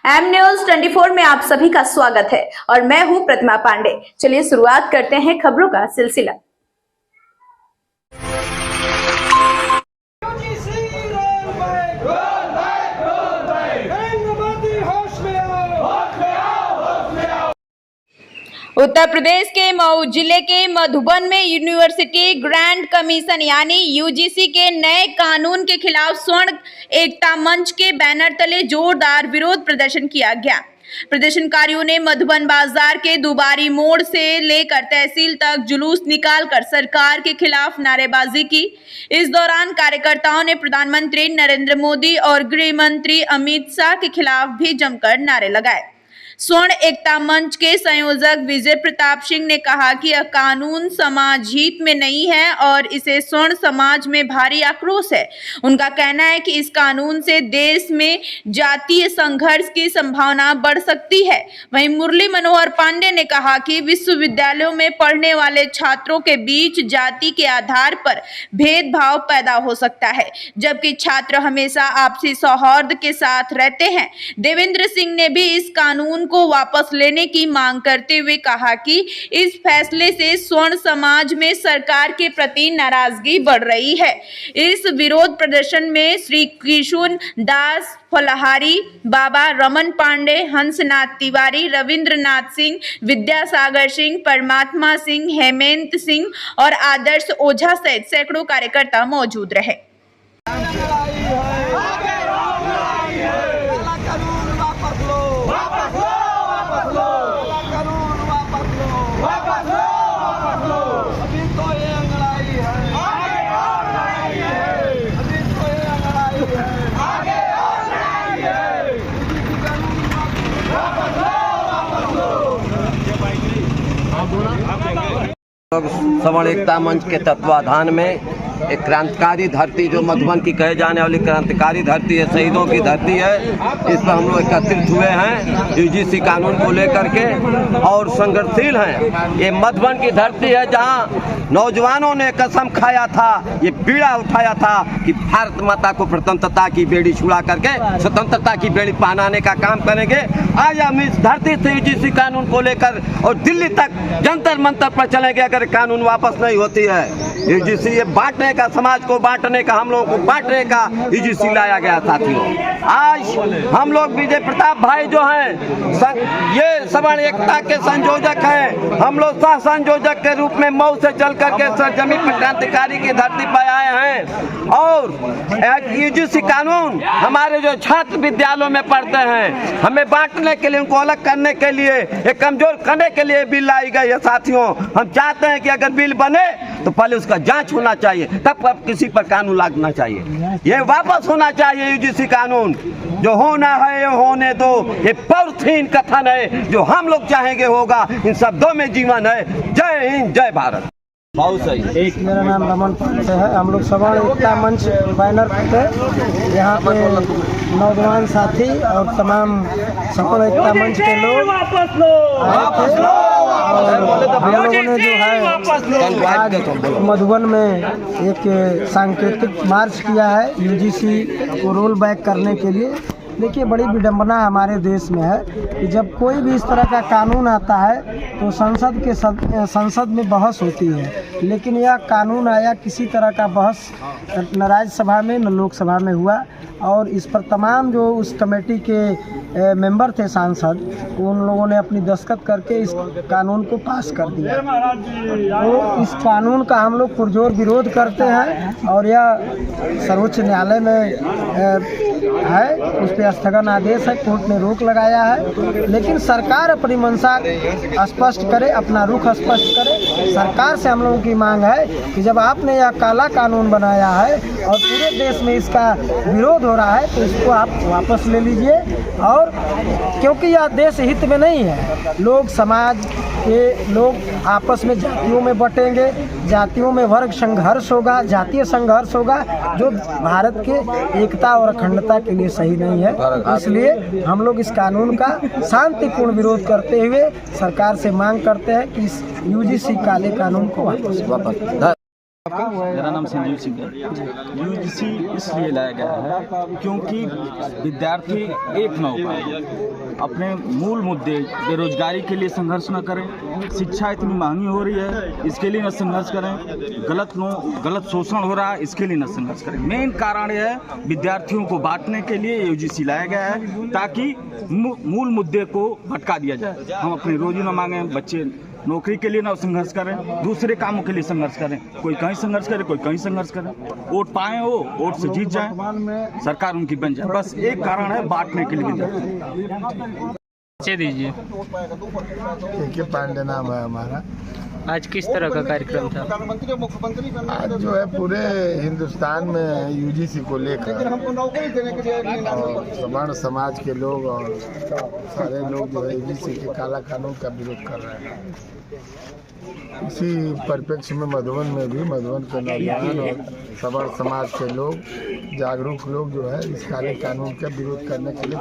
M news 24 में आप सभी का स्वागत है और मैं हूं प्रतिमा पांडे। चलिए शुरुआत करते हैं खबरों का सिलसिला। उत्तर प्रदेश के मऊ जिले के मधुबन में यूनिवर्सिटी ग्रांट कमीशन यानी यूजीसी के नए कानून के खिलाफ स्वर्ण एकता मंच के बैनर तले जोरदार विरोध प्रदर्शन किया गया। प्रदर्शनकारियों ने मधुबन बाजार के दुबारी मोड़ से लेकर तहसील तक जुलूस निकालकर सरकार के खिलाफ नारेबाजी की। इस दौरान कार्यकर्ताओं ने प्रधानमंत्री नरेंद्र मोदी और गृह मंत्री अमित शाह के खिलाफ भी जमकर नारे लगाए। स्वर्ण एकता मंच के संयोजक विजय प्रताप सिंह ने कहा कि यह कानून समाज हित में नहीं है और इसे स्वर्ण समाज में भारी आक्रोश है। उनका कहना है कि इस कानून से देश में जातीय संघर्ष की संभावना बढ़ सकती है। वहीं मुरली मनोहर पांडे ने कहा कि विश्वविद्यालयों में पढ़ने वाले छात्रों के बीच जाति के आधार पर भेदभाव पैदा हो सकता है, जबकि छात्र हमेशा आपसी सौहार्द के साथ रहते हैं। देवेंद्र सिंह ने भी इस कानून को वापस लेने की मांग करते हुए कहा कि इस फैसले से स्वर्ण समाज में सरकार के प्रति नाराजगी बढ़ रही है। इस विरोध प्रदर्शन में श्री किशुन दास फलाहारी, बाबा रमन पांडे, हंसनाथ तिवारी, रविंद्रनाथ सिंह, विद्यासागर सिंह, परमात्मा सिंह, हेमंत सिंह और आदर्श ओझा सहित सैकड़ों कार्यकर्ता मौजूद रहे। स्वर्ण एकता मंच के तत्वाधान में एक क्रांतिकारी धरती जो मधुबन की कहे जाने वाली क्रांतिकारी धरती है, शहीदों की धरती है, इस पर हम लोग एकत्रित हुए हैं यूजीसी कानून को लेकर के और संघर्षशील हैं। ये मधुबन की धरती है जहां नौजवानों ने कसम खाया था, ये बीड़ा उठाया था कि भारत माता को स्वतंत्रता की बेड़ी छुड़ा करके स्वतंत्रता की बेड़ी पहनाने का काम करेंगे। आज हम इस धरती से यूजीसी कानून को लेकर और दिल्ली तक जंतर मंतर पर चलेंगे अगर कानून वापस नहीं होती है। यूजीसी ये बांटने का, समाज को बांटने का, हम लोगों को बांटने का यूजीसी लाया गया साथियों। आज हम लोग विजय प्रताप भाई जो हैं ये स्वर्ण एकता के संयोजक हैं। हम लोग सह संयोजक के रूप में मऊ से चल करके सरजमी पर क्रांतिकारी की धरती पर आए हैं और यूजीसी कानून हमारे जो छात्र विद्यालयों में पढ़ते हैं, हमें बांटने के लिए, उनको अलग करने के लिए, एक कमजोर करने के लिए बिल लाई गई है साथियों। हम चाहते हैं कि अगर बिल बने तो पहले उसका जांच होना चाहिए, तब किसी पर कानून लागना चाहिए। ये वापस होना चाहिए यूजीसी कानून। जो होना है ये होने दो, ये पॉलिथीन कथन है जो हम लोग चाहेंगे होगा। इन शब्दों में जीवन है। जय हिंद, जय भारत। बहुत सही। मेरा नाम रमन पांडे है। हम लोग स्वर्ण एकता मंच बैनर पे यहाँ पे नौजवान साथी और तमाम स्वर्ण एकता मंच के लोग हम लोगों ने जो है आज मधुबन में एक सांकेतिक मार्च किया है यूजीसी को रोल बैक करने के लिए। देखिए, बड़ी विडंबना हमारे देश में है कि जब कोई भी इस तरह का कानून आता है तो संसद में बहस होती है, लेकिन यह कानून आया किसी तरह का बहस न राज्यसभा में न लोकसभा में हुआ और इस पर तमाम जो उस कमेटी के मेंबर थे सांसद, उन लोगों ने अपनी दस्तखत करके इस कानून को पास कर दिया। तो इस कानून का हम लोग पुरजोर विरोध करते हैं और यह सर्वोच्च न्यायालय में है, उस पर स्थगन आदेश है, कोर्ट ने रोक लगाया है। लेकिन सरकार अपनी मंशा स्पष्ट करे, अपना रुख स्पष्ट करे। सरकार से हम लोगों की मांग है कि जब आपने यह काला कानून बनाया है और पूरे देश में इसका विरोध हो रहा है तो इसको आप वापस ले लीजिए। और क्योंकि यह देश हित में नहीं है, लोग समाज के लोग आपस में जातियों में बटेंगे, जातियों में वर्ग संघर्ष होगा, जातीय संघर्ष होगा, जो भारत के एकता और अखंडता के लिए सही नहीं है। इसलिए हम लोग इस कानून का शांतिपूर्ण विरोध करते हुए सरकार से मांग करते हैं कि इस यूजीसी काले कानून को वापस मेरा नाम संजीव सिंह है। यूजीसी इसलिए लाया गया है क्योंकि विद्यार्थी एक न हो पाए, अपने मूल मुद्दे बेरोजगारी के लिए संघर्ष न करें, शिक्षा इतनी महंगी हो रही है इसके लिए न संघर्ष करें, गलत शोषण हो रहा है इसके लिए न संघर्ष करें। मेन कारण यह है विद्यार्थियों को बांटने के लिए यूजीसी लाया गया है ताकि मूल मुद्दे को भटका दिया जाए। हम अपनी रोजी न मांगे, बच्चे नौकरी के लिए ना संघर्ष करें, दूसरे कामों के लिए संघर्ष करें, कोई कहीं संघर्ष करे कोई कहीं संघर्ष करे, वोट पाए वो वोट से जीत जाए, सरकार उनकी बन जाए। बस एक कारण है बांटने के लिए। दीजिए। के पांडे नाम है हमारा। आज किस तरह का कार्यक्रम था? आज जो है पूरे हिंदुस्तान में यूजीसी को लेकर और सवर्ण समाज के लोग और सारे लोग जो है यूजीसी के काला कानून का विरोध कर रहे हैं। इसी परिप्रेक्ष्य में मधुबन में भी मधुबन के नौजवान और सवर्ण समाज के लोग, जागरूक लोग जो है इस काले कानून का विरोध करने के लिए